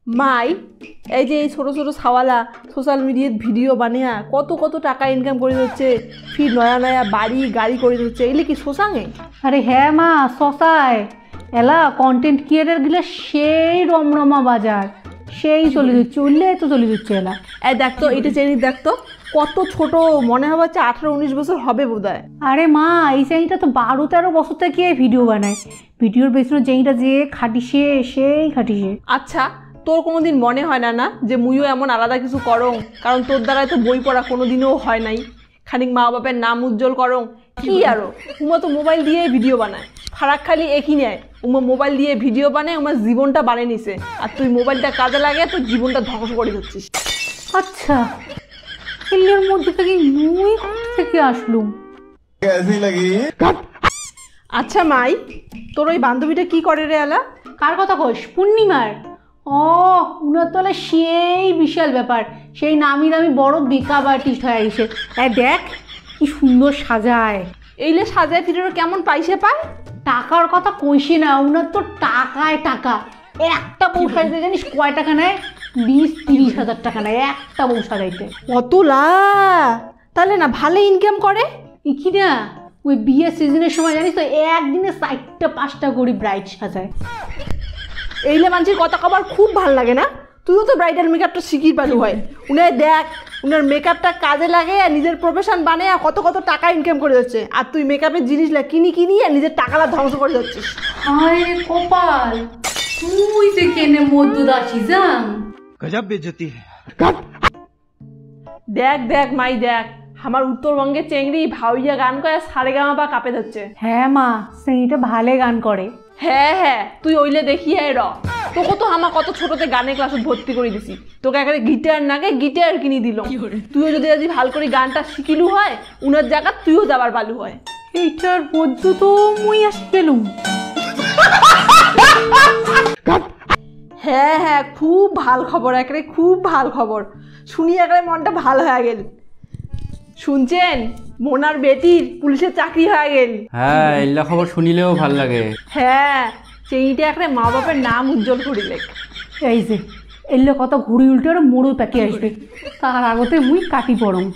মাই এই যে এই ছোটো ছোটো ছাওয়ালা সোশ্যাল মিডিয়াত ভিডিও বানিয়া কত কত টাকা ইনকাম করে দিচ্ছে, ফির নয়া নয়া বাড়ি গাড়ি করে দিচ্ছে, এগুলি কি শোষাঙে? আরে হ্যাঁ মা, শশায় এলা কন্টেন্ট ক্রিয়েটার গুলো সেই রমরমা বাজার, সেই চলে দিচ্ছে, উঠলে তো চলে দিচ্ছে এলা। এই দেখতো এটা চেনি, দেখতো কত ছোট, মনে হবে 18-19 বছর হবে বোধহয়। আরে মা, এই চেনিটা তো 12-13 বছর থেকে ভিডিও বানায়। ভিডিওর পেছনে চেনিটা যে খাটিছে, সেই খাটিছে। আচ্ছা, তোর কোনোদিন মনে হয় না না যে মুইও এমন আলাদা কিছু করং? কারণ তোর দ্বারাই তো বই পড়া কোনোদিনও হয় নাই, খানিক মা বাপের নাম উজ্জ্বল করং কি আরো। উমা তো মোবাইল দিয়ে ভিডিও বানায়, ফারাক খালি একই নেয়, উমা মোবাইল দিয়ে ভিডিও বানায়, উমার জীবনটা বানিয়ে নিছে, আর তুই মোবাইলটা কাজে লাগে তোর জীবনটা ধ্বংস করে দিচ্ছিস। আচ্ছা, এর মধ্যে থেকে মুই থেকে আসলুম। আচ্ছা মাই, তোর ওই বান্ধবীটা কি করে রে আলা? কার কথা কইস? পূর্ণিমার? ও, উনার তলে সেই বিশাল ব্যাপার, সেই নামি দামি বড় মেকআপ আর্টিস্ট হয়ে গেছে। দেখ কি সুন্দর সাজায়। এইলে সাজায় ফিরে কেমন পয়সা পায়? টাকার কথা কইছি না, উনার তো টাকায় টাকা। একটা বউ সাজাইতে জানিস কয় টাকা নেয়? 20-30 হাজার টাকা নেয় একটা বউ সাজাইতে। অতলা? তাহলে না ভালো ইনকাম করে কি না? ওই বিয়ের সিজনের সময় জানিস তো একদিনে 4টা-5টা করে ব্রাইড সাজায়। এইলে মানুষের কথা কবার খুব ভালো লাগে না? তুইও তো ব্রাইডাল মেকআপটা শিখিয়ে পারু হয়। উনার দেখ, উনার মেকআপটা কাজে লাগে আর নিজের প্রফেশন বানিয়ে কত কত টাকা ইনকাম করে যাচ্ছে, আর তুই মেকআপের জিনিসগুলা কিনি আর নিজের টাকাটা ধ্বংস করে যাচ্ছিস। আরে কপাল, তুই যে কেনে মধ্যদাসী জান, গজব বেজতি। দেখ দেখ মাই দেখ, আমার উত্তরবঙ্গের চেংড়ি ভাউইয়া গান করে সারেগামাপা কাঁপে যাচ্ছে। হ্যাঁ মা, সেইটা ভালো গান করে। হ্যাঁ হ্যাঁ, তুই ওইলে দেখিয়ে তোকে তো আমার কত ছোটতে গানের ক্লাসে ভর্তি করে দিছি, তোকে একটা গিটার নাগে গিটার কিনে দিল। তুইও যদি আজ ভাল করে গানটা শিখিলু হয়, উনার জায়গা তুইও যাবার পালু হয়। এইটার মধ্যে তো মুই আসি পেলুম। হ্যাঁ হ্যাঁ, খুব ভাল খবর, একেবারে খুব ভাল খবর শুনি, একেবারে মনটা ভালো হয়ে গেল। শুনছেন, মোনার বেটির পুলিশের চাকরি হয়ে গেল। হ্যাঁ, এলা খবর শুনিলেও ভাল লাগে। হ্যাঁ, সেইটা একটা মা বাপের নাম উজ্জ্বল করিলে। এই যে এলে কত ঘুরি উল্টে আর মোড়ো প্যাকে আসবে, তার আগতে মুই কাটি পড়ম।